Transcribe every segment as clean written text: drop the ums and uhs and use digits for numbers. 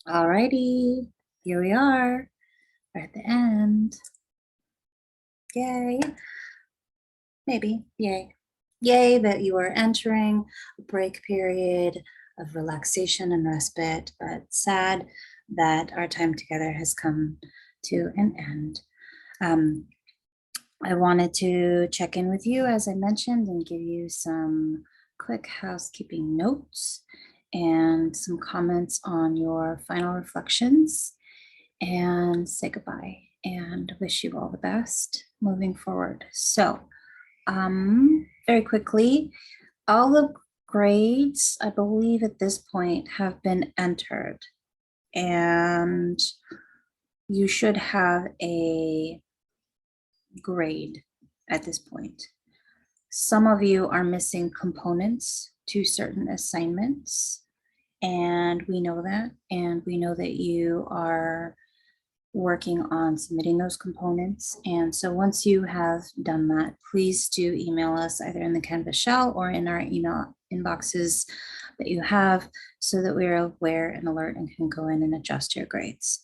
Alrighty, here we are. We're at the end. Yay. Maybe, yay. Yay that you are entering a break period of relaxation and respite, but sad that our time together has come to an end. I wanted to check in with you, as I mentioned, and give you some quick housekeeping notes and some comments on your final reflections, and say goodbye and wish you all the best moving forward. So, very quickly, all the grades, I believe at this point, have been entered, and you should have a grade at this point. Some of you are missing components to certain assignments, and we know that, and we know that you are working on submitting those components. And so once you have done that, please do email us either in the Canvas shell or in our email inboxes that you have, so that we're aware and alert and can go in and adjust your grades.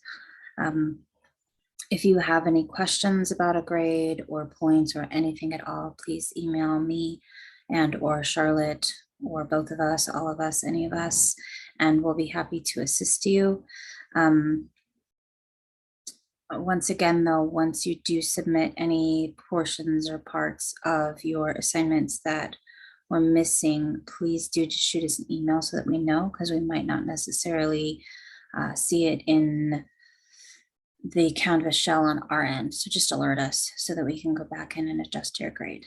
If you have any questions about a grade or points or anything at all, please email me and or Charlotte, or both of us, all of us, any of us, and we'll be happy to assist you. Once again, though, once you do submit any portions or parts of your assignments that were missing, please do just shoot us an email so that we know, because we might not necessarily see it in the Canvas shell on our end. So just alert us so that we can go back in and adjust your grade.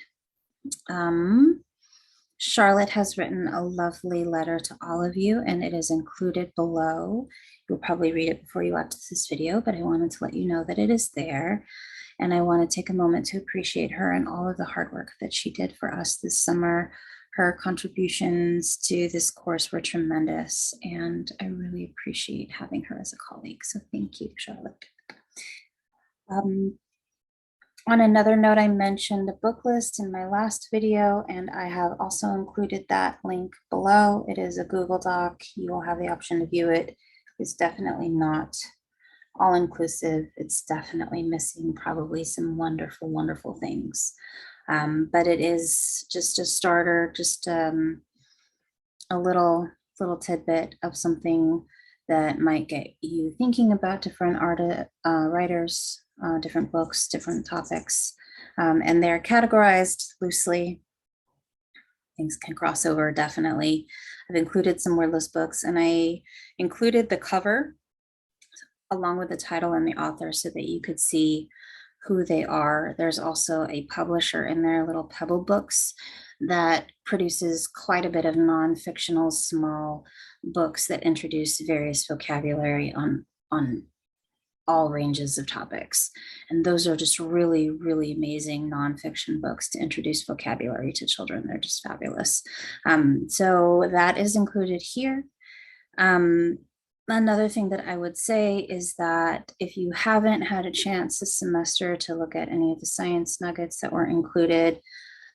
Charlotte has written a lovely letter to all of you, and it is included below. You'll probably read it before you watch this video, but I wanted to let you know that it is there. And I want to take a moment to appreciate her and all of the hard work that she did for us this summer. Her contributions to this course were tremendous, and I really appreciate having her as a colleague. So thank you, Charlotte. On another note, I mentioned the book list in my last video, and I have also included that link below. It is a Google Doc. You will have the option to view it. It's definitely not all-inclusive. It's definitely missing probably some wonderful, wonderful things. But it is just a starter, just a little tidbit of something that might get you thinking about different writers, different books, different topics, and they're categorized loosely. Things can cross over, definitely. I've included some wordless books, and I included the cover along with the title and the author so that you could see who they are. There's also a publisher in there, Little Pebble Books, that produces quite a bit of non-fictional small books that introduce various vocabulary on all ranges of topics. And those are just really, really amazing nonfiction books to introduce vocabulary to children. They're just fabulous. So that is included here. Another thing that I would say is that if you haven't had a chance this semester to look at any of the science nuggets that were included,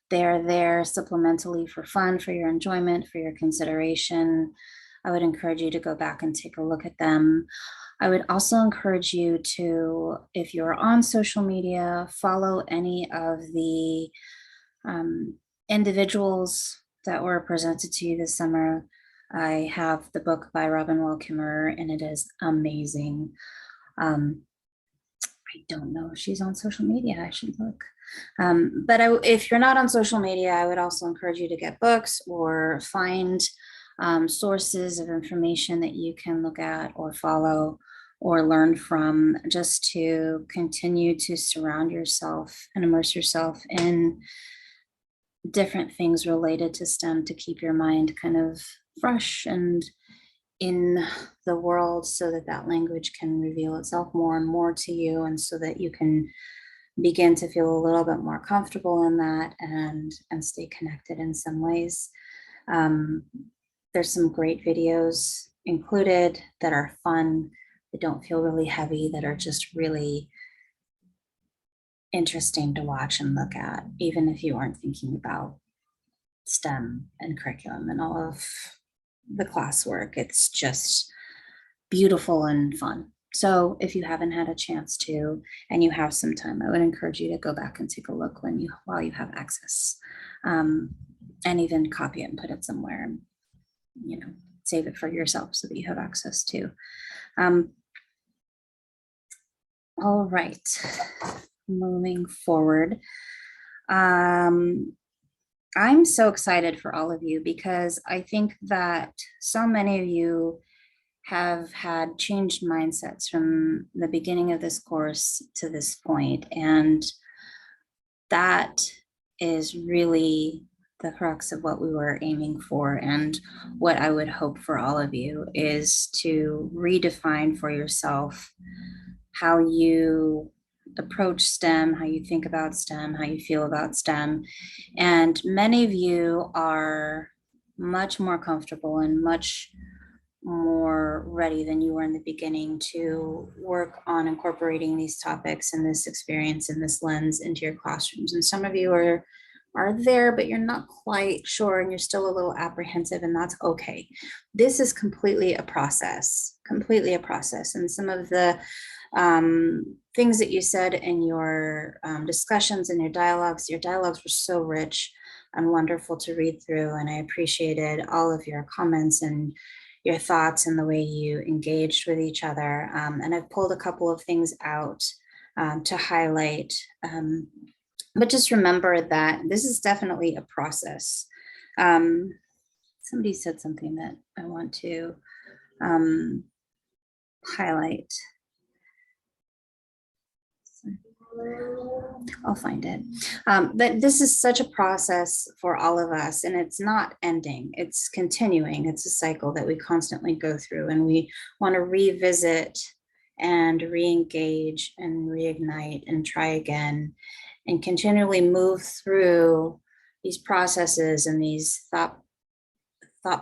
they're there supplementally for fun, for your enjoyment, for your consideration. I would encourage you to go back and take a look at them. I would also encourage you to, if you're on social media, follow any of the individuals that were presented to you this summer. I have the book by Robin Wall Kimmerer, and it is amazing. I don't know if she's on social media. I should look. But if you're not on social media, I would also encourage you to get books or find sources of information that you can look at or follow or learn from, just to continue to surround yourself and immerse yourself in different things related to STEM, to keep your mind kind of fresh and in the world, so that that language can reveal itself more and more to you, and so that you can begin to feel a little bit more comfortable in that and stay connected in some ways. There's some great videos included that are fun, that don't feel really heavy, that are just really interesting to watch and look at, even if you aren't thinking about STEM and curriculum and all of the classwork. It's just beautiful and fun. So if you haven't had a chance to, and you have some time, I would encourage you to go back and take a look while you have access, and even copy it and put it somewhere, and save it for yourself so that you have access to. All right, moving forward. I'm so excited for all of you because I think that so many of you have had changed mindsets from the beginning of this course to this point, and that is really the crux of what we were aiming for. And what I would hope for all of you is to redefine for yourself how you approach STEM, how you think about STEM, how you feel about STEM. And many of you are much more comfortable and much more ready than you were in the beginning to work on incorporating these topics and this experience and this lens into your classrooms. And some of you are there, but you're not quite sure and you're still a little apprehensive, and that's okay. This is completely a process. And some of the things that you said in your discussions and your dialogues were so rich and wonderful to read through. And I appreciated all of your comments and your thoughts and the way you engaged with each other. And I've pulled a couple of things out to highlight. But just remember that this is definitely a process. Somebody said something that I want to highlight. I'll find it. But this is such a process for all of us, and it's not ending, it's continuing. It's a cycle that we constantly go through, and we want to revisit and re-engage and reignite and try again and continually move through these processes and these thought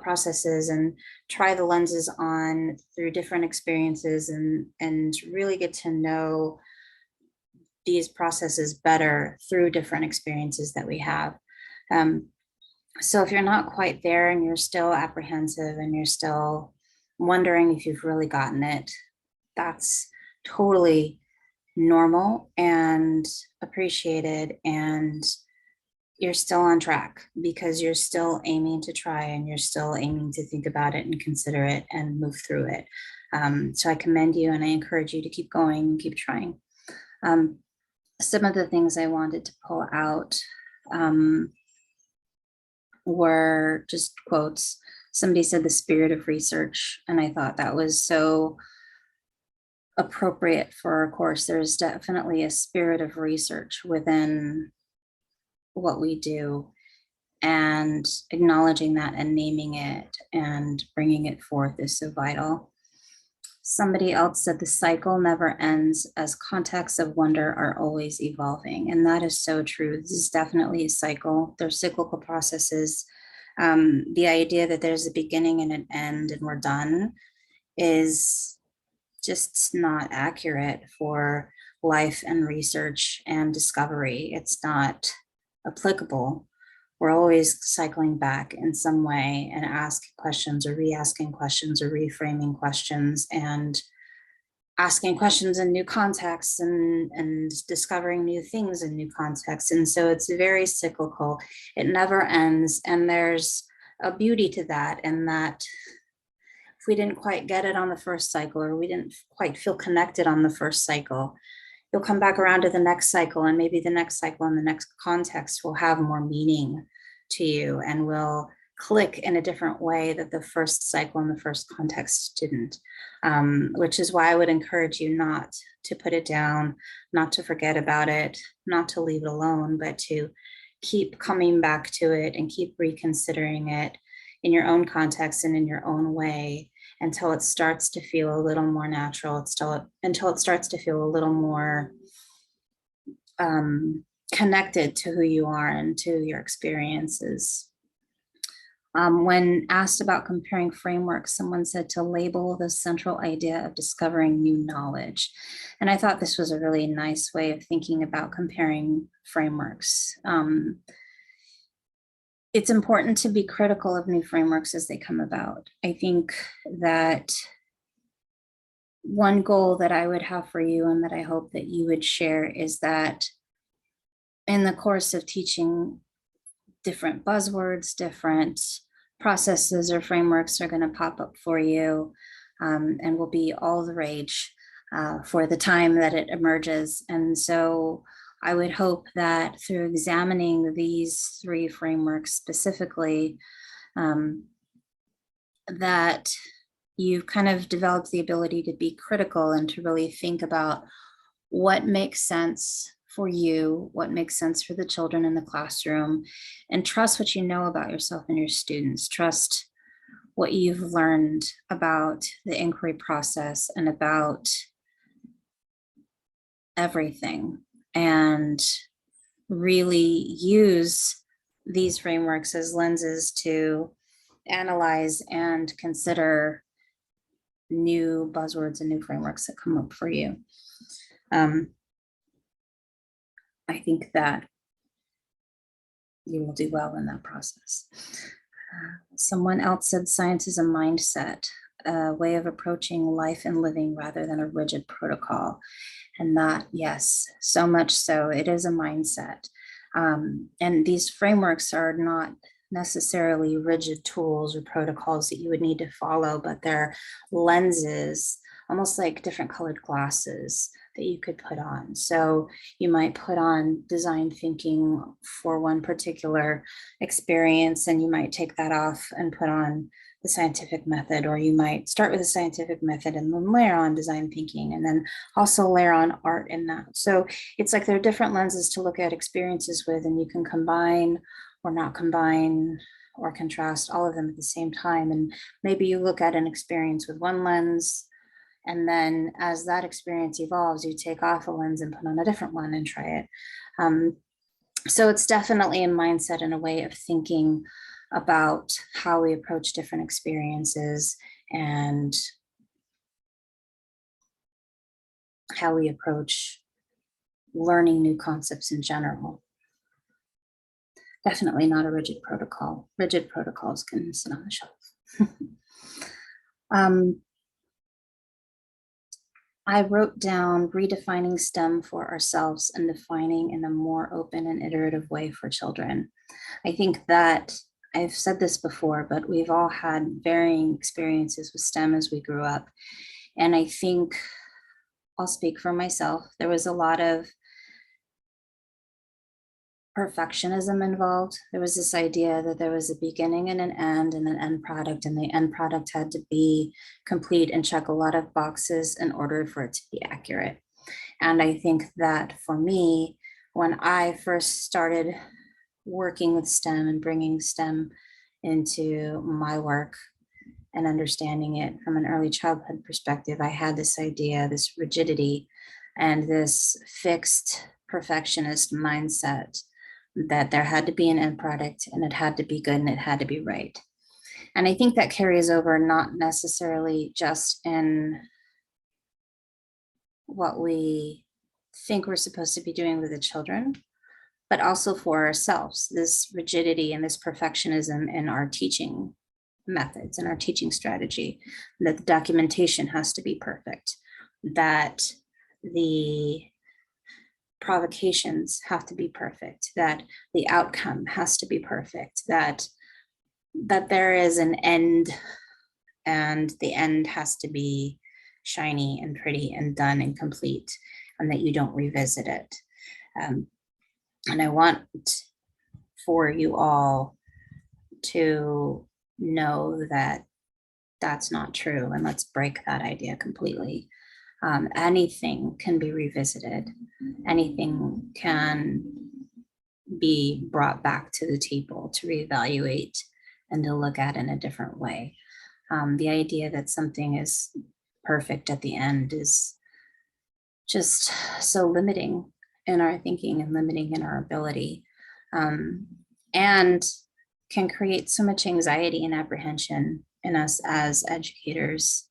processes and try the lenses on through different experiences and really get to know these processes better through different experiences that we have. So if you're not quite there and you're still apprehensive and you're still wondering if you've really gotten it, that's totally normal and appreciated, and you're still on track because you're still aiming to try and you're still aiming to think about it and consider it and move through it. So I commend you and I encourage you to keep going and keep trying. Some of the things I wanted to pull out were just quotes. Somebody said the spirit of research, and I thought that was so appropriate for our course. There's definitely a spirit of research within what we do, and acknowledging that and naming it and bringing it forth is so vital. Somebody else said the cycle never ends as contexts of wonder are always evolving. And that is so true. This is definitely a cycle. They're cyclical processes. The idea that there's a beginning and an end and we're done is just not accurate for life and research and discovery. It's not applicable. We're always cycling back in some way and asking questions or re-asking questions or reframing questions and asking questions in new contexts and discovering new things in new contexts. And so it's very cyclical. It never ends. And there's a beauty to that, and that if we didn't quite get it on the first cycle, or we didn't quite feel connected on the first cycle, you'll come back around to the next cycle, and maybe the next cycle and the next context will have more meaning to you and will click in a different way that the first cycle and the first context didn't, which is why I would encourage you not to put it down, not to forget about it, not to leave it alone, but to keep coming back to it and keep reconsidering it in your own context and in your own way until it starts to feel a little more natural, until it starts to feel a little more connected to who you are and to your experiences. When asked about comparing frameworks, someone said to label the central idea of discovering new knowledge. And I thought this was a really nice way of thinking about comparing frameworks. It's important to be critical of new frameworks as they come about. I think that one goal that I would have for you and that I hope that you would share is that in the course of teaching, different buzzwords, different processes or frameworks are going to pop up for you, and will be all the rage for the time that it emerges. And so I would hope that through examining these three frameworks specifically, that you've kind of developed the ability to be critical and to really think about what makes sense for you, what makes sense for the children in the classroom, and trust what you know about yourself and your students. Trust what you've learned about the inquiry process and about everything, and really use these frameworks as lenses to analyze and consider new buzzwords and new frameworks that come up for you. I think that you will do well in that process. Someone else said science is a mindset, a way of approaching life and living rather than a rigid protocol. And that, yes, so much so, it is a mindset. And these frameworks are not necessarily rigid tools or protocols that you would need to follow, but they're lenses, almost like different colored glasses that you could put on. So you might put on design thinking for one particular experience, and you might take that off and put on the scientific method, or you might start with the scientific method and then layer on design thinking, and then also layer on art in that. So it's like there are different lenses to look at experiences with, and you can combine or not combine or contrast all of them at the same time. And maybe you look at an experience with one lens, and then as that experience evolves, you take off a lens and put on a different one and try it. So it's definitely a mindset and a way of thinking about how we approach different experiences and how we approach learning new concepts in general. Definitely not a rigid protocol. Rigid protocols can sit on the shelf. I wrote down redefining STEM for ourselves and defining in a more open and iterative way for children. I think that I've said this before, but we've all had varying experiences with STEM as we grew up. And I think I'll speak for myself. There was a lot of perfectionism involved. There was this idea that there was a beginning and an end product, and the end product had to be complete and check a lot of boxes in order for it to be accurate. And I think that for me, when I first started working with STEM and bringing STEM into my work and understanding it from an early childhood perspective, I had this idea, this rigidity, and this fixed perfectionist mindset that there had to be an end product and it had to be good and it had to be right. And I think that carries over not necessarily just in what we think we're supposed to be doing with the children, but also for ourselves, this rigidity and this perfectionism in our teaching methods and our teaching strategy, that the documentation has to be perfect, that the provocations have to be perfect, that the outcome has to be perfect, that there is an end, and the end has to be shiny and pretty and done and complete, and that you don't revisit it. And I want for you all to know that that's not true, and let's break that idea completely. Anything can be revisited. Anything can be brought back to the table to reevaluate and to look at in a different way. The idea that something is perfect at the end is just so limiting in our thinking and limiting in our ability, and can create so much anxiety and apprehension in us as educators,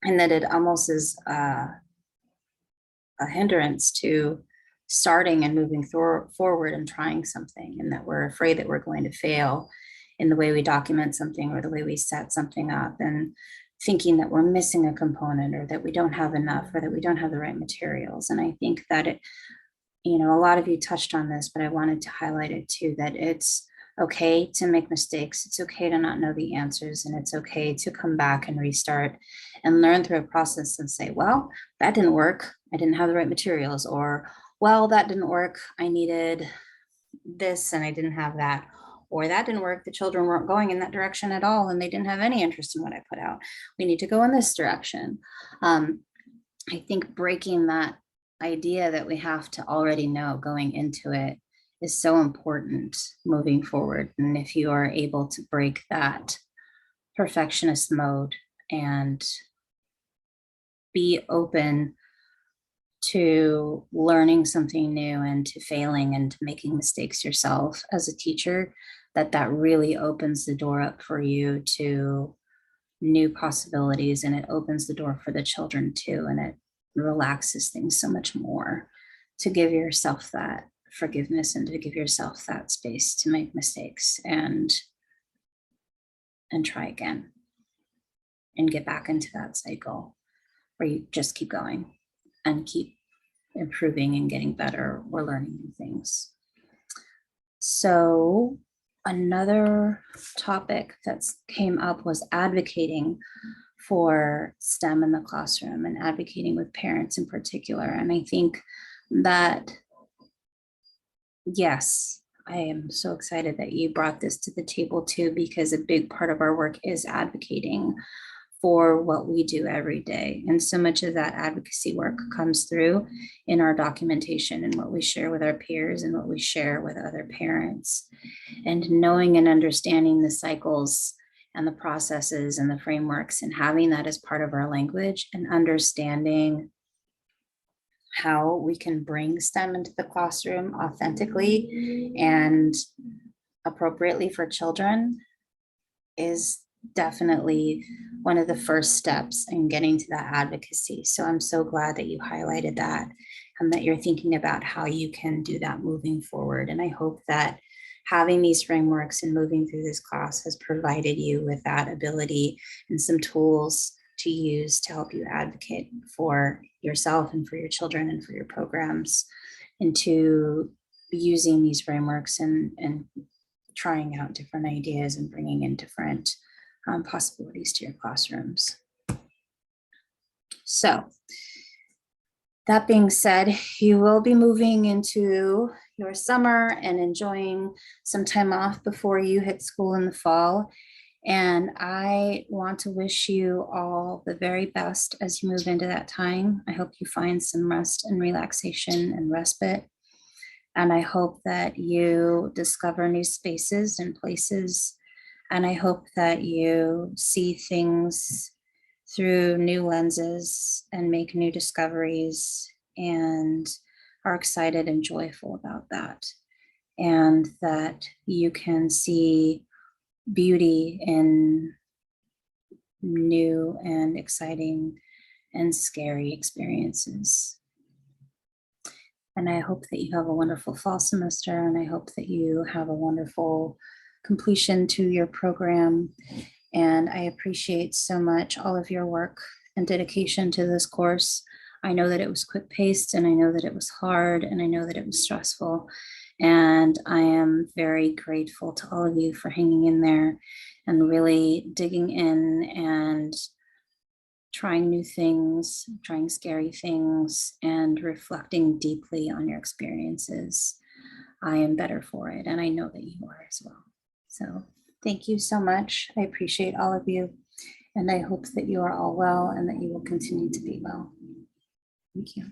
and that it almost is a hindrance to starting and moving forward and trying something, and that we're afraid that we're going to fail in the way we document something or the way we set something up. And thinking that we're missing a component or that we don't have enough or that we don't have the right materials. And I think that a lot of you touched on this, but I wanted to highlight it too, that it's okay to make mistakes. It's okay to not know the answers, and it's okay to come back and restart and learn through a process and say, well, that didn't work. I didn't have the right materials, or, well, that didn't work. I needed this and I didn't have that, or that didn't work. The children weren't going in that direction at all, and they didn't have any interest in what I put out. We need to go in this direction. I think breaking that idea that we have to already know going into it is so important moving forward. And if you are able to break that perfectionist mode and be open to learning something new and to failing and to making mistakes yourself as a teacher, that really opens the door up for you to new possibilities, and it opens the door for the children too, and it relaxes things so much more to give yourself that forgiveness and to give yourself that space to make mistakes and try again and get back into that cycle where you just keep going and keep improving and getting better or learning new things. So another topic that came up was advocating for STEM in the classroom and advocating with parents in particular. And I think that, yes, I am so excited that you brought this to the table too, because a big part of our work is advocating for what we do every day. And so much of that advocacy work comes through in our documentation and what we share with our peers and what we share with other parents. And knowing and understanding the cycles and the processes and the frameworks and having that as part of our language and understanding how we can bring STEM into the classroom authentically and appropriately for children is definitely one of the first steps in getting to that advocacy. So I'm so glad that you highlighted that and that you're thinking about how you can do that moving forward. And I hope that having these frameworks and moving through this class has provided you with that ability and some tools to use to help you advocate for yourself and for your children and for your programs, and to using these frameworks and trying out different ideas and bringing in different possibilities to your classrooms. So that being said, you will be moving into your summer and enjoying some time off before you hit school in the fall. And I want to wish you all the very best as you move into that time. I hope you find some rest and relaxation and respite. And I hope that you discover new spaces and places. And I hope that you see things through new lenses and make new discoveries and are excited and joyful about that. And that you can see beauty in new and exciting and scary experiences. And I hope that you have a wonderful fall semester, and I hope that you have a wonderful completion to your program. And I appreciate so much all of your work and dedication to this course. I know that it was quick paced, and I know that it was hard, and I know that it was stressful. And I am very grateful to all of you for hanging in there and really digging in and trying new things, trying scary things, and reflecting deeply on your experiences. I am better for it, and I know that you are as well. So thank you so much. I appreciate all of you, and I hope that you are all well and that you will continue to be well. Thank you.